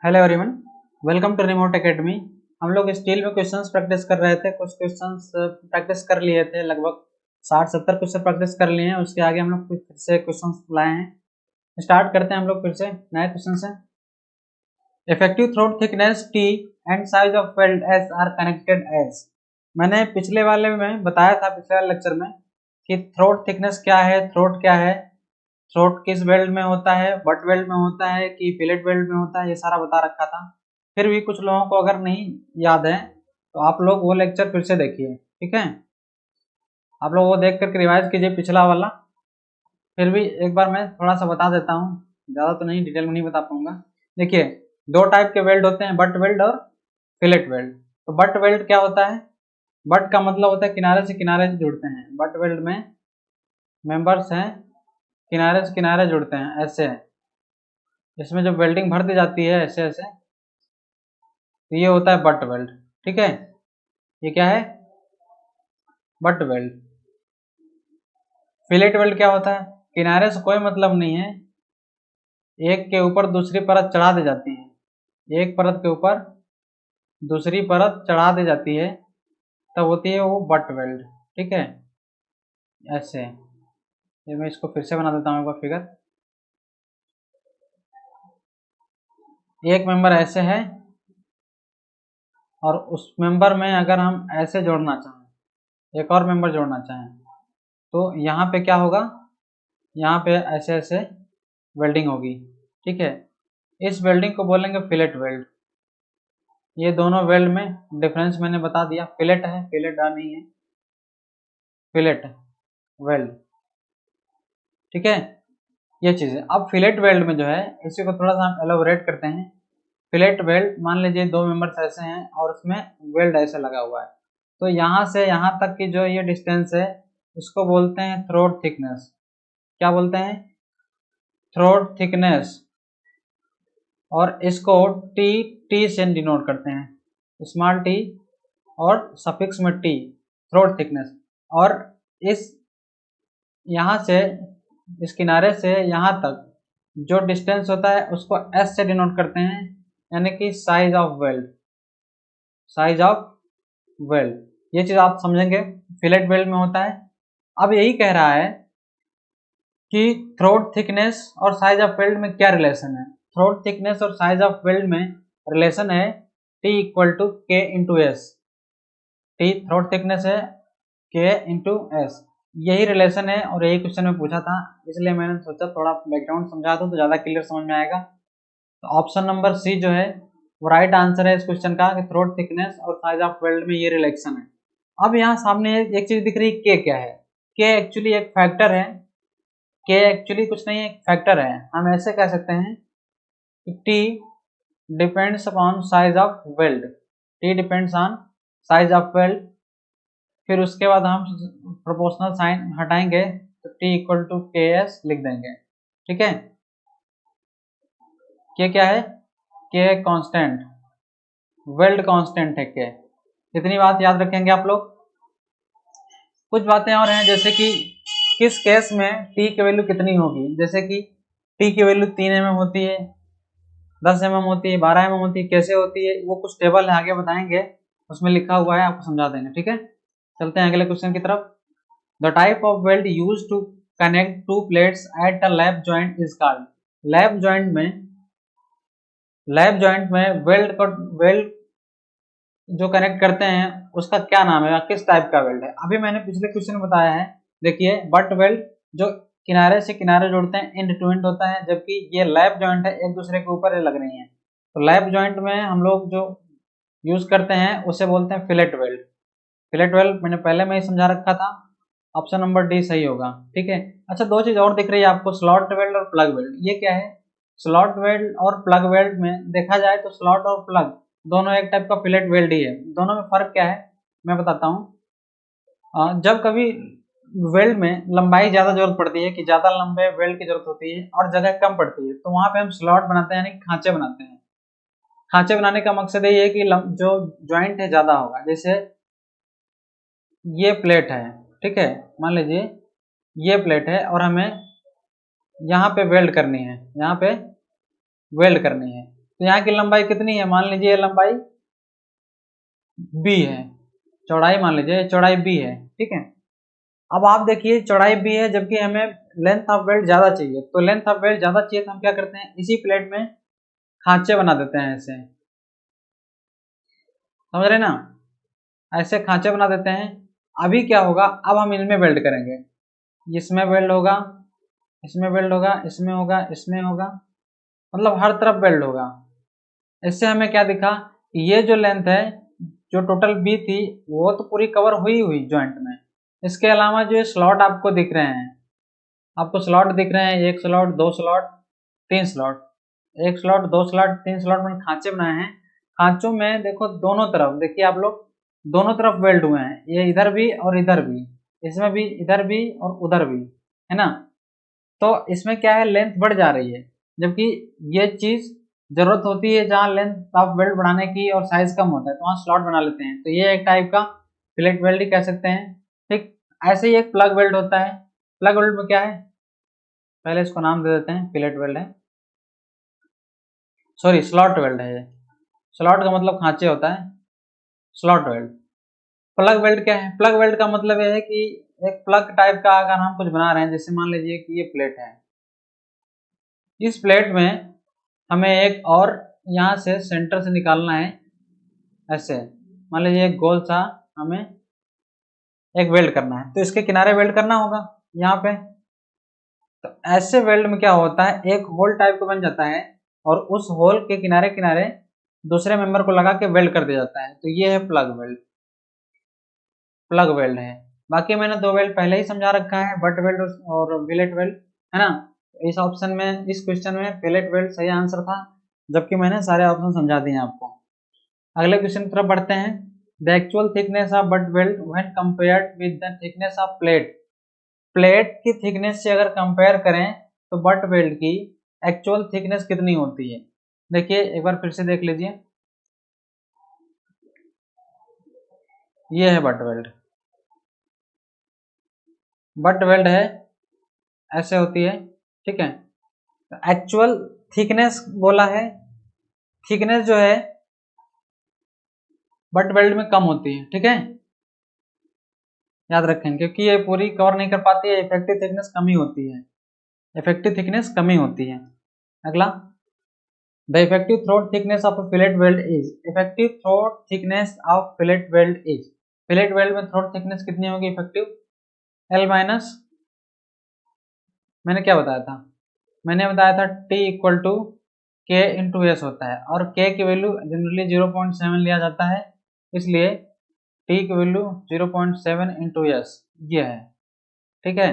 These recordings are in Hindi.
Hello everyone, welcome to remote academy. हम लोग स्टील में क्वेश्चंस प्रैक्टिस कर रहे थे। कुछ क्वेश्चंस प्रैक्टिस कर लिए थे, लगभग 60-70 क्वेश्चन प्रैक्टिस कर लिए हैं। उसके आगे हम लोग फिर से क्वेश्चंस लाए हैं। स्टार्ट करते हैं हम लोग फिर से नए क्वेश्चन से। Effective throat thickness t and size of weld s are connected as. मैंने पिछले वाले में बताया था, पिछले वाले लेक्चर में, कि थ्रोट थिकनेस क्या है, थ्रोट क्या है, थ्रोट किस वेल्ड में होता है, बट वेल्ड में होता है कि फिलेट वेल्ड में होता है, ये सारा बता रखा था। फिर भी कुछ लोगों को अगर नहीं याद है तो आप लोग वो लेक्चर फिर से देखिए, ठीक है। आप लोग वो देख करके रिवाइज कीजिए पिछला वाला। फिर भी एक बार मैं थोड़ा सा बता देता हूँ, ज़्यादा तो नहीं, डिटेल में नहीं बता पाऊंगा। देखिए, दो टाइप के वेल्ड होते हैं, बट वेल्ड और फिलेट वेल्ड। तो बट वेल्ड क्या होता है? बट का मतलब होता है किनारे से किनारे जुड़ते हैं। बट वेल्ड में मेंबर्स हैं, किनारे से किनारे जुड़ते हैं, ऐसे है। इसमें जब वेल्डिंग भर दी जाती है ऐसे ऐसे, तो ये होता है बट वेल्ड, ठीक है। ये क्या है? Butt weld. फिलेट वेल्ड क्या होता है? किनारे से कोई मतलब नहीं है, एक के ऊपर दूसरी परत चढ़ा दी जाती है, एक परत के ऊपर दूसरी परत चढ़ा दी जाती है, तब होती है वो बट वेल्ड, ठीक है। ऐसे, ये मैं इसको फिर से बना देता हूँ एक बार फिगर। एक मेंबर ऐसे है और उस मेंबर में अगर हम ऐसे जोड़ना चाहें, एक और मेंबर जोड़ना चाहें, तो यहाँ पे क्या होगा? यहाँ पे ऐसे ऐसे वेल्डिंग होगी, ठीक है। इस वेल्डिंग को बोलेंगे फिलेट वेल्ड। ये दोनों वेल्ड में डिफरेंस मैंने बता दिया। फिलेट है, फिलेट नहीं है, फिलेट वेल्ड, ठीक है। ये चीज़ है। अब फिलेट वेल्ड में जो है, इसी को थोड़ा सा हम एलोबरेट करते हैं। फिलेट वेल्ड, मान लीजिए दो मेंबर्स ऐसे हैं और उसमें वेल्ड ऐसे लगा हुआ है, तो यहाँ से यहाँ तक की जो ये डिस्टेंस है, इसको बोलते हैं थ्रोट थिकनेस। क्या बोलते हैं? Throat thickness. और इसको टी टी से डिनोट करते हैं, स्मॉल टी और सफिक्स में टी, थ्रोट थिकनेस। और इस यहाँ से, इस किनारे से यहाँ तक जो डिस्टेंस होता है उसको एस से डिनोट करते हैं, यानी कि size of weld, size of weld. ये चीज आप समझेंगे, फिलेट वेल्ड में होता है। अब यही कह रहा है कि थ्रोट थिकनेस और साइज ऑफ वेल्ड में क्या रिलेशन है। थ्रोट थिकनेस और साइज ऑफ वेल्ड में रिलेशन है टी इक्वल टू के into S. T throat thickness है, के इंटू एस, यही रिलेशन है। और यही क्वेश्चन में पूछा था, इसलिए मैंने सोचा थोड़ा बैकग्राउंड समझा दूं तो ज़्यादा क्लियर समझ में आएगा। तो ऑप्शन नंबर सी जो है वो राइट आंसर है इस क्वेश्चन का, कि थ्रोट थिकनेस और साइज ऑफ वेल्ड में ये रिलेशन है। अब यहाँ सामने एक चीज दिख रही है, के क्या है? के एक्चुअली एक फैक्टर है। के एक्चुअली कुछ नहीं है, एक फैक्टर है। हम ऐसे कह सकते हैं कि T depends upon size of weld, T depends on size of weld. फिर उसके बाद हम प्रोपोर्शनल साइन हटाएंगे तो टी इक्वल टू के एस लिख देंगे, ठीक है। के क्या है? के कांस्टेंट, वेल्ड कांस्टेंट है के। इतनी बात याद रखेंगे आप लोग। कुछ बातें और हैं, जैसे कि किस केस में टी की वैल्यू कितनी होगी। जैसे कि टी की वैल्यू 3 mm होती है, 10 mm होती है, 12 mm होती है, कैसे होती है वो कुछ टेबल है, आगे बताएंगे, उसमें लिखा हुआ है, आपको समझा देंगे, ठीक है। चलते हैं अगले क्वेश्चन की तरफ। The type of weld use to connect two plates at a lap joint is called. Lap joint में, लैप जॉइंट में वेल्ड जो कनेक्ट करते हैं उसका क्या नाम है या किस टाइप का वेल्ड है? अभी मैंने पिछले क्वेश्चन में बताया है। देखिए, बट वेल्ड जो किनारे से किनारे जोड़ते हैं, एंड टू एंड होता है, जबकि ये लैप जॉइंट है, एक दूसरे के ऊपर लग रही है। तो लैप जॉइंट में हम लोग जो यूज करते हैं उसे बोलते हैं फिलेट वेल्ड। फिलेट वेल्ड मैंने पहले में ही समझा रखा था। ऑप्शन नंबर डी सही होगा, ठीक है। अच्छा, दो चीज और दिख रही है आपको, स्लॉट वेल्ड और प्लग वेल्ड। ये क्या है? स्लॉट वेल्ड और प्लग वेल्ड में देखा जाए तो स्लॉट और प्लग दोनों एक टाइप का फिलेट वेल्ड ही है। दोनों में फर्क क्या है मैं बताता हूँ। जब कभी वेल्ड में लंबाई ज्यादा जरूरत पड़ती है, कि ज्यादा लंबे वेल्ड की जरूरत होती है और जगह कम पड़ती है, तो वहां पे हम स्लॉट बनाते हैं, यानी खांचे बनाते हैं। खांचे बनाने का मकसद ये है कि जो ज्वाइंट है ज्यादा होगा। जैसे ये प्लेट है, ठीक है, मान लीजिए ये प्लेट है और हमें यहाँ पे वेल्ड करनी है, यहाँ पे वेल्ड करनी है, तो यहाँ की लंबाई कितनी है, मान लीजिए लंबाई b है, चौड़ाई मान लीजिए चौड़ाई b है, ठीक है। अब आप देखिए चौड़ाई b है जबकि हमें लेंथ ऑफ वेल्ड ज्यादा चाहिए, तो लेंथ ऑफ वेल्ड ज्यादा चाहिए तो हम क्या करते हैं, इसी प्लेट में खांचे बना देते हैं, ऐसे समझ रहे ना, ऐसे खांचे बना देते हैं। अभी क्या होगा, अब हम इनमें वेल्ड करेंगे, इसमें वेल्ड होगा, इसमें वेल्ड होगा, इसमें होगा, इसमें होगा, मतलब हर तरफ वेल्ड होगा। इससे हमें क्या दिखा, ये जो लेंथ है जो टोटल बी थी वो तो पूरी कवर हुई जॉइंट में। इसके अलावा जो स्लॉट आपको दिख रहे हैं, आपको स्लॉट दिख रहे हैं, एक स्लॉट, दो स्लॉट, तीन स्लॉट, एक स्लॉट, दो स्लॉट, तीन स्लॉट में खांचे बनाए हैं। खांचों में देखो दोनों तरफ, देखिए आप लोग दोनों तरफ वेल्ड हुए हैं, ये इधर भी और इधर भी, इसमें भी, इधर भी और उधर भी, है ना। तो इसमें क्या है, लेंथ बढ़ जा रही है, जबकि ये चीज जरूरत होती है जहाँ लेंथ ऑफ वेल्ड बढ़ाने की और साइज कम होता है तो वहाँ स्लॉट बना लेते हैं, तो ये एक टाइप का फिलेट वेल्ड ही कह सकते हैं, ठीक। ऐसे ही एक प्लग वेल्ड होता है, प्लग वेल्ड में क्या है, पहले इसको नाम दे देते हैं, फिलेट वेल्ड है, सॉरी स्लॉट वेल्ड है, स्लॉट का मतलब खांचे होता है, स्लॉट वेल्ड। प्लग वेल्ड क्या है, प्लग वेल्ड का मतलब यह है कि एक प्लग टाइप का अगर हम कुछ बना रहे हैं, जैसे मान लीजिए कि ये प्लेट है, इस प्लेट में हमें एक और यहाँ से सेंटर से निकालना है, ऐसे मान लीजिए एक गोल सा हमें एक वेल्ड करना है, तो इसके किनारे वेल्ड करना होगा यहाँ पे। तो ऐसे वेल्ड में क्या होता है, एक होल टाइप का बन जाता है और उस होल के किनारे किनारे दूसरे मेंबर को लगा के वेल्ड कर दिया जाता है, तो ये है प्लग वेल्ड, प्लग वेल्ड है। बाकी मैंने दो वेल्ड पहले ही समझा रखा है, बट वेल्ड और फिलेट वेल्ड, है ना। इस ऑप्शन में, इस क्वेश्चन में फिलेट वेल्ड सही आंसर था, जबकि मैंने सारे ऑप्शन समझा दिए आपको। अगले क्वेश्चन की तरफ बढ़ते हैं। The actual thickness of butt weld when compared with the thickness of plate, plate की थिकनेस से अगर कंपेयर करें तो बट वेल्ड की एक्चुअल थिकनेस कितनी होती है। देखिए एक बार फिर से देख लीजिए, ये है बट वेल्ड, बट वेल्ड है, ऐसे होती है, ठीक है। एक्चुअल थिकनेस बोला है, थिकनेस जो है बट वेल्ड में कम होती है, ठीक है, याद रखें, क्योंकि ये पूरी कवर नहीं कर पाती है, इफेक्टिव थिकनेस कमी होती है, इफेक्टिव थिकनेस कमी होती है। अगला, the effective throat thickness of fillet weld is, effective throat thickness of fillet weld is, fillet weld में थ्रोट थिकनेस कितनी होगी इफेक्टिव, एल माइनस, मैंने क्या बताया था, मैंने बताया था टी इक्वल टू के इंटू एस होता है, और के की वैल्यू जनरली 0.7 लिया जाता है, इसलिए टी की वैल्यू 0.7 इंटू एस ये है, ठीक है।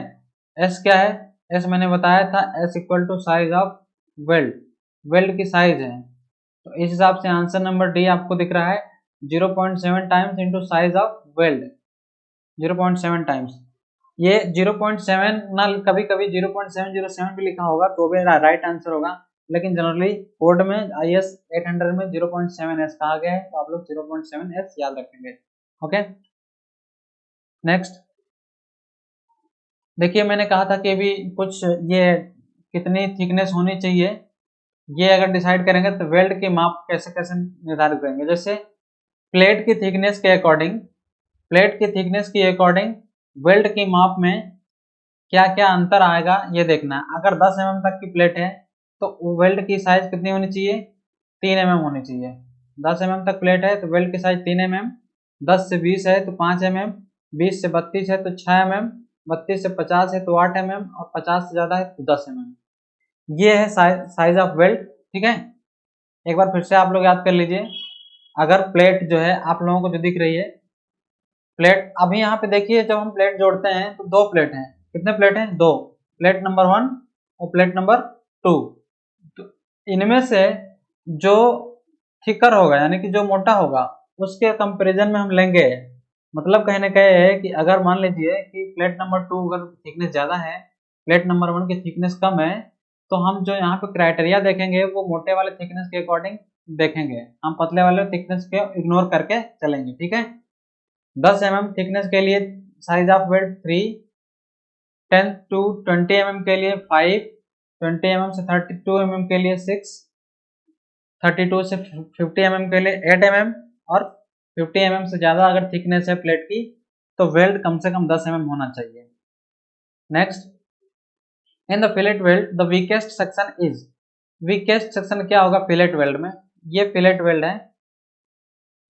एस क्या है, एस मैंने बताया था, s equal to size of weld, weld की साइज है, तो इस हिसाब से आंसर नंबर डी आपको दिख रहा है 0.7 times into size of weld, 0.7 times. ये 0.7 ना, कभी कभी 0.707 भी लिखा होगा तो भी राइट आंसर होगा, लेकिन जनरली कोड में IS 800 में 0.7s कहा गया है, तो आप लोग 0.7s याद रखेंगे, ओके। नेक्स्ट देखिए, मैंने कहा था कि भी कुछ ये कितनी थिकनेस होनी चाहिए, ये अगर डिसाइड करेंगे तो वेल्ड की माप कैसे कैसे निर्धारित करेंगे। जैसे प्लेट की थिकनेस के अकॉर्डिंग, प्लेट की थिकनेस के अकॉर्डिंग वेल्ड की माप में क्या क्या अंतर आएगा ये देखना है। अगर 10 mm तक की प्लेट है तो वेल्ड की साइज कितनी होनी चाहिए, 3 mm होनी चाहिए। 10 mm तक प्लेट है तो वेल्ड की साइज 3 mm, 10 से 20 है तो 5 mm, 20 से 32 है तो 6 mm, 32 से 50 है तो 8 mm, और 50 से ज़्यादा है तो 10 mm। ये है साइज ऑफ वेल्ड, ठीक है। एक बार फिर से आप लोग याद कर लीजिए, अगर प्लेट जो है आप लोगों को जो दिख रही है प्लेट, अभी यहाँ पे देखिए जब हम प्लेट जोड़ते हैं तो दो प्लेट हैं, कितने प्लेट हैं, दो, प्लेट नंबर 1 और प्लेट नंबर 2। तो इनमें से जो थिकर होगा यानी कि जो मोटा होगा उसके कंपैरिजन में हम लेंगे, मतलब कहने का ये है कि अगर मान लीजिए कि प्लेट नंबर 2 अगर थिकनेस ज़्यादा है, प्लेट नंबर 1 की थिकनेस कम है, तो हम जो यहाँ पे क्राइटेरिया देखेंगे वो मोटे वाले थिकनेस के अकॉर्डिंग देखेंगे, हम पतले वाले थिकनेस के इग्नोर करके चलेंगे, ठीक है। 10 mm थिकनेस के लिए size of weld 3, 10 to 20 mm के लिए 5, 20 mm से 32 mm के लिए 6, 32 से 50 mm के लिए 8 mm, और 50 mm से ज़्यादा अगर थिकनेस है प्लेट की तो वेल्ड कम से कम 10 mm होना चाहिए। Next, in the fillet weld the weakest section is, weakest section क्या होगा फिलेट वेल्ड में? ये फिलेट वेल्ड है,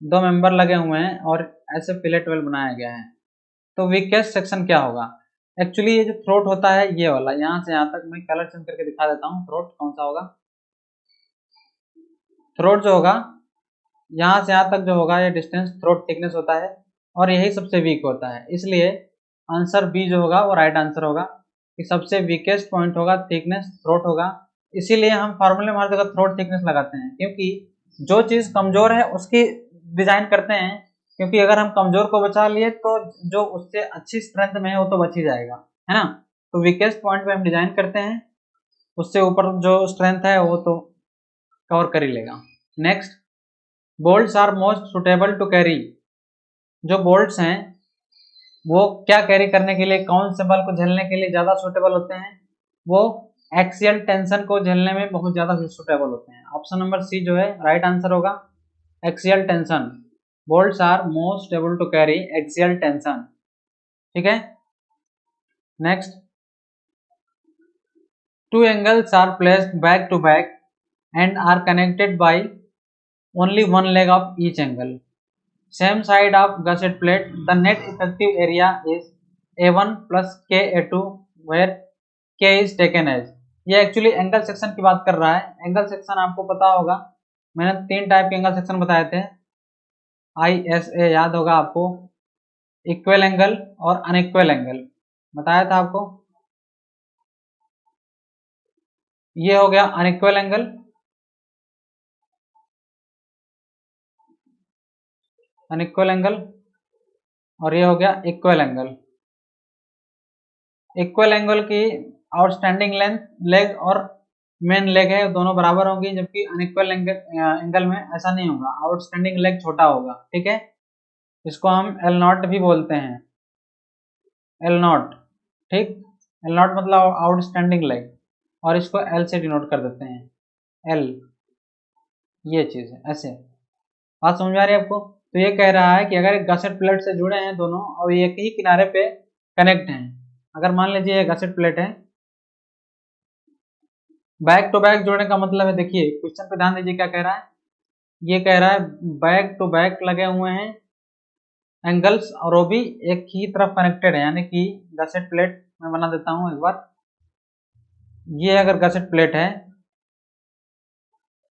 2 मेंबर लगे हुए हैं और ऐसे फिलेट वेल्ड बनाया गया है, तो वीकेस्ट सेक्शन क्या होगा? एक्चुअली ये जो थ्रोट होता है ये वाला, यहाँ से यहाँ तक मैं कलर चेंज करके दिखा देता हूँ। थ्रोट कौन सा होगा? थ्रोट जो होगा यहाँ से यहाँ तक जो होगा ये डिस्टेंस थ्रोट थिकनेस होता है, और यही सबसे वीक होता है। इसलिए आंसर बी जो होगा वो राइट आंसर होगा कि सबसे वीकेस्ट पॉइंट होगा थिकनेस थ्रोट होगा। इसीलिए हम फार्मूले में हर जगह थ्रोट थिकनेस लगाते हैं, क्योंकि जो चीज़ कमजोर है उसकी डिजाइन करते हैं, क्योंकि अगर हम कमजोर को बचा लिए तो जो उससे अच्छी स्ट्रेंथ में है वो तो बच ही जाएगा, है ना। तो वीकेस्ट पॉइंट पे हम डिजाइन करते हैं, उससे ऊपर जो स्ट्रेंथ है वो तो कवर कर ही लेगा। Next, bolts are most suitable to carry, जो बोल्ट्स हैं वो क्या कैरी करने के लिए, कौन से बल को झेलने के लिए ज्यादा सुटेबल होते हैं? वो एक्सियल टेंशन को झेलने में बहुत ज्यादा सुटेबल होते हैं। ऑप्शन नंबर सी जो है राइट आंसर होगा, axial tension. Bolts are most able to carry axial tension, ठीक है। Next, two angles are placed back to back and are connected by only one leg of each angle, same side of gusset plate, the net effective area is A1 plus K A2 where K is taken as। ये एक्चुअली एंगल सेक्शन की बात कर रहा है। एंगल सेक्शन आपको पता होगा, मैंने 3 टाइप के एंगल सेक्शन बताए थे, ISA याद होगा आपको, इक्वल एंगल और अनइक्वल एंगल बताया था आपको। ये हो गया अनइक्वल एंगल, अनइक्वल एंगल, और ये हो गया इक्वल एंगल। इक्वल एंगल की आउटस्टैंडिंग लेग और मेन लेग है दोनों बराबर होंगी, जबकि अनइक्वल एंगल में ऐसा नहीं होगा, आउटस्टैंडिंग लेग छोटा होगा, ठीक है। इसको हम एल नॉट भी बोलते हैं, एल नॉट, ठीक। एल नॉट मतलब आउटस्टैंडिंग लेग, और इसको एल से डिनोट कर देते हैं, एल, ये चीज है ऐसे। बात समझ में आ रही है आपको? तो ये कह रहा है कि अगर गसेट प्लेट से जुड़े हैं दोनों और एक ही किनारे पे कनेक्ट हैं, अगर मान लीजिए ये गसेट प्लेट है, बैक टू बैक जोड़ने का मतलब है, देखिए क्वेश्चन पे ध्यान दीजिए क्या कह रहा है। ये कह रहा है बैक टू बैक लगे हुए हैं एंगल्स और वो भी एक ही तरफ कनेक्टेड है, यानी कि गसेट प्लेट मैं बना देता हूं एक बार। ये अगर गसेट प्लेट है,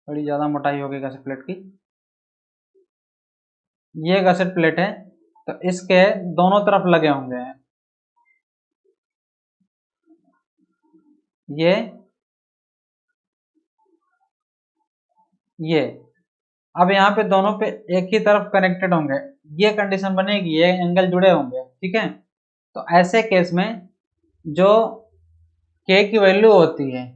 बड़ी ज्यादा मोटाई होगी गसेट प्लेट की, ये गसेट प्लेट है तो इसके दोनों तरफ लगे होंगे ये अब यहाँ पे दोनों पे एक ही तरफ कनेक्टेड होंगे, ये कंडीशन बनेगी, ये एंगल जुड़े होंगे, ठीक है। तो ऐसे केस में जो के की वैल्यू होती है,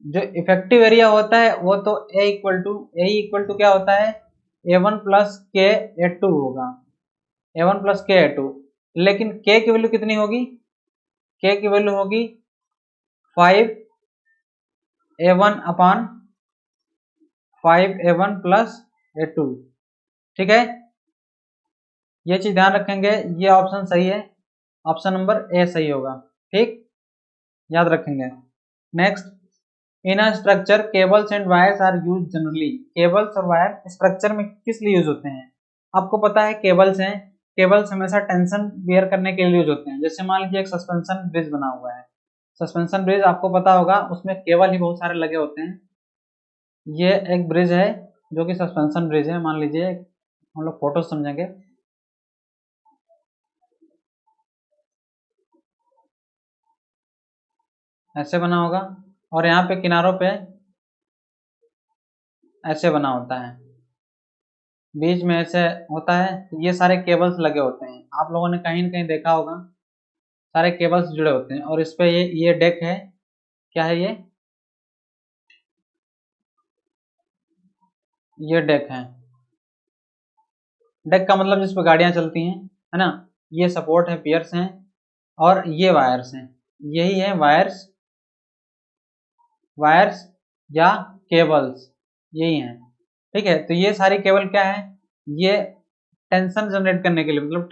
जो इफेक्टिव एरिया होता है वो तो ए इक्वल टू क्या होता है, A1 प्लस के A2 होगा, A1 प्लस के A2। लेकिन के की वैल्यू कितनी होगी? के की वैल्यू होगी 5A1 upon 5A1 plus A2, ठीक है। ये चीज ध्यान रखेंगे, ये ऑप्शन सही है, ऑप्शन नंबर ए सही होगा, ठीक, याद रखेंगे। Next, in a structure cables and wires are use generally, cables और वायर स्ट्रक्चर में किस लिए यूज होते हैं? आपको पता है केबल्स हैं, केबल्स हमेशा टेंशन बेयर करने के लिए यूज होते हैं। जैसे मान लीजिए एक सस्पेंशन ब्रिज बना हुआ है, सस्पेंशन ब्रिज आपको पता होगा उसमें केबल ही बहुत सारे लगे होते हैं। ये एक ब्रिज है जो कि सस्पेंशन ब्रिज है, मान लीजिए हम लोग फोटो समझेंगे। ऐसे बना होगा और यहाँ पे किनारों पे ऐसे बना होता है, बीच में ऐसे होता है, ये सारे केबल्स लगे होते हैं। आप लोगों ने कहीं न कहीं देखा होगा, सारे केबल्स जुड़े होते हैं और इस पे ये डेक है, क्या है ये डेक है। डेक का मतलब जिस पे गाड़ियां चलती हैं, है ना। ये सपोर्ट है, पियर्स हैं, और ये वायर्स हैं, यही है वायर्स या केबल्स, यही है, ठीक है। तो ये सारी केबल क्या है, ये टेंशन जनरेट करने के लिए, मतलब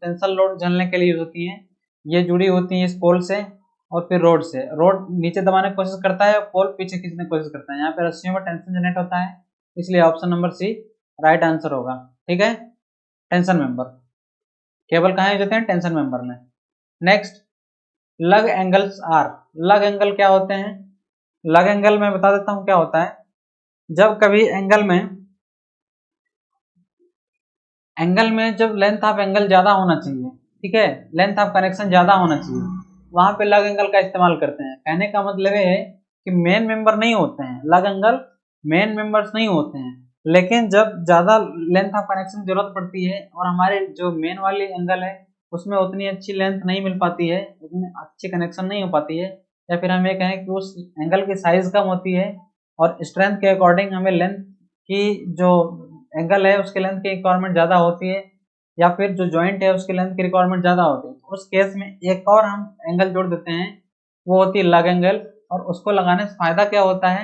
टेंशन लोड झेलने के लिए यूज होती हैं। ये जुड़ी होती हैं इस पोल से और फिर रोड से। रोड नीचे दबाने की कोशिश करता है, पोल पीछे खींचने की कोशिश करता है। यहाँ पे रस्सियों में टेंशन जनरेट होता है, इसलिए option number C right answer होगा, ठीक है। टेंशन मेंबर, केबल कहाँ यूज होते हैं, टेंशन मेंबर में। Next, lug angles are. Lug angle क्या होते हैं, लग एंगल में बता देता हूँ क्या होता है। जब कभी एंगल में जब लेंथ ऑफ एंगल ज्यादा होना चाहिए, ठीक है, लेंथ ऑफ कनेक्शन ज्यादा होना चाहिए, वहां पे लग एंगल का इस्तेमाल करते हैं। कहने का मतलब ये है कि मेन मेंबर नहीं होते हैं, लग एंगल मेन मेंबर्स नहीं होते हैं, लेकिन जब ज्यादा लेंथ ऑफ कनेक्शन जरूरत पड़ती है और हमारे जो मेन वाली एंगल है उसमें उतनी अच्छी लेंथ नहीं मिल पाती है, उतनी अच्छी कनेक्शन नहीं हो पाती है, या फिर हम ये कहें कि उस एंगल की साइज कम होती है और स्ट्रेंथ के अकॉर्डिंग हमें लेंथ की जो एंगल है उसकी लेंथ की रिक्वायरमेंट ज़्यादा होती है, या फिर जो जॉइंट है उसकी लेंथ की रिक्वायरमेंट ज़्यादा होती है, उस केस में एक और हम एंगल जोड़ देते हैं, वो होती है लग एंगल। और उसको लगाने से फायदा क्या होता है,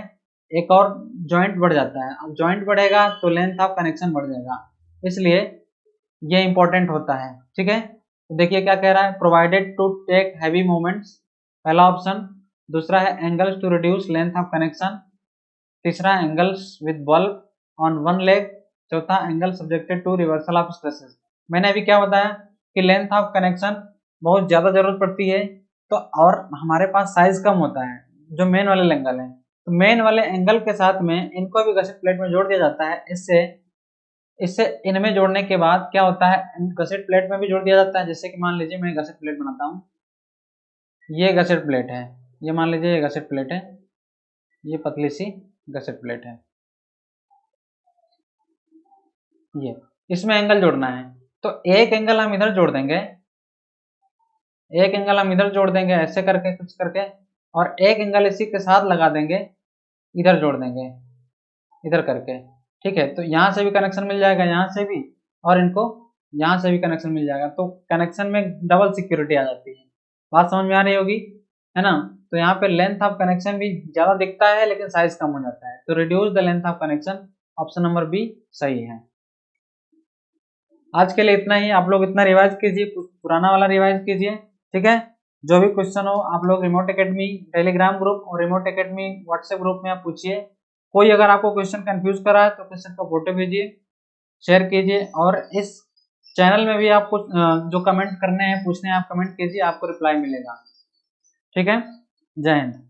एक और जॉइंट बढ़ जाता है। अब जॉइंट बढ़ेगा तो लेंथ ऑफ कनेक्शन बढ़ जाएगा, इसलिए ये इंपॉर्टेंट होता है, ठीक है। तो देखिए क्या कह रहा है, provided to take heavy moments, पहला ऑप्शन। दूसरा है angles to reduce length of connection. तीसरा angles with bulb on one leg. चौथा angle subjected to reversal of stresses. मैंने अभी क्या बताया कि लेंथ ऑफ कनेक्शन बहुत ज़्यादा जरूरत पड़ती है तो, और हमारे पास साइज कम होता है जो मेन वाले एंगल है, तो मेन वाले एंगल के साथ में इनको भी गसेट प्लेट में जोड़ दिया जाता है। इससे इससे इनमें जोड़ने के बाद क्या होता है, गसेट प्लेट में भी जोड़ दिया जाता है। जैसे कि मान लीजिए मैं गसेट प्लेट बनाता हूँ, ये गसेट प्लेट है, ये मान लीजिए ये गसेट प्लेट है, ये पतली सी गसेट प्लेट है, ये इसमें एंगल जोड़ना है। तो एक एंगल हम इधर जोड़ देंगे, एक एंगल हम इधर जोड़ देंगे ऐसे करके कुछ करके, और एक एंगल इसी के साथ लगा देंगे, इधर जोड़ देंगे इधर करके, ठीक है। तो यहाँ से भी कनेक्शन मिल जाएगा, यहाँ से भी, और इनको यहाँ से भी कनेक्शन मिल जाएगा, तो कनेक्शन में डबल सिक्योरिटी आ जाती है। बात समझ में आ रही होगी, है ना। तो यहाँ पे लेंथ ऑफ कनेक्शन भी ज्यादा दिखता है लेकिन साइज कम हो जाता है, तो reduce the length of connection, option number B सही है। आज के लिए इतना ही, आप लोग इतना रिवाइज कीजिए, पुराना वाला रिवाइज कीजिए, ठीक है। जो भी क्वेश्चन हो आप लोग रिमोट एकेडमी टेलीग्राम ग्रुप और रिमोट एकेडमी व्हाट्सएप ग्रुप में आप पूछिए। कोई अगर आपको क्वेश्चन कंफ्यूज कर रहा है तो क्वेश्चन का फोटो भेजिए, शेयर कीजिए, और इस चैनल में भी आपको जो कमेंट करने हैं पूछने हैं आप कमेंट कीजिए, आपको रिप्लाई मिलेगा, ठीक है। जय हिंद।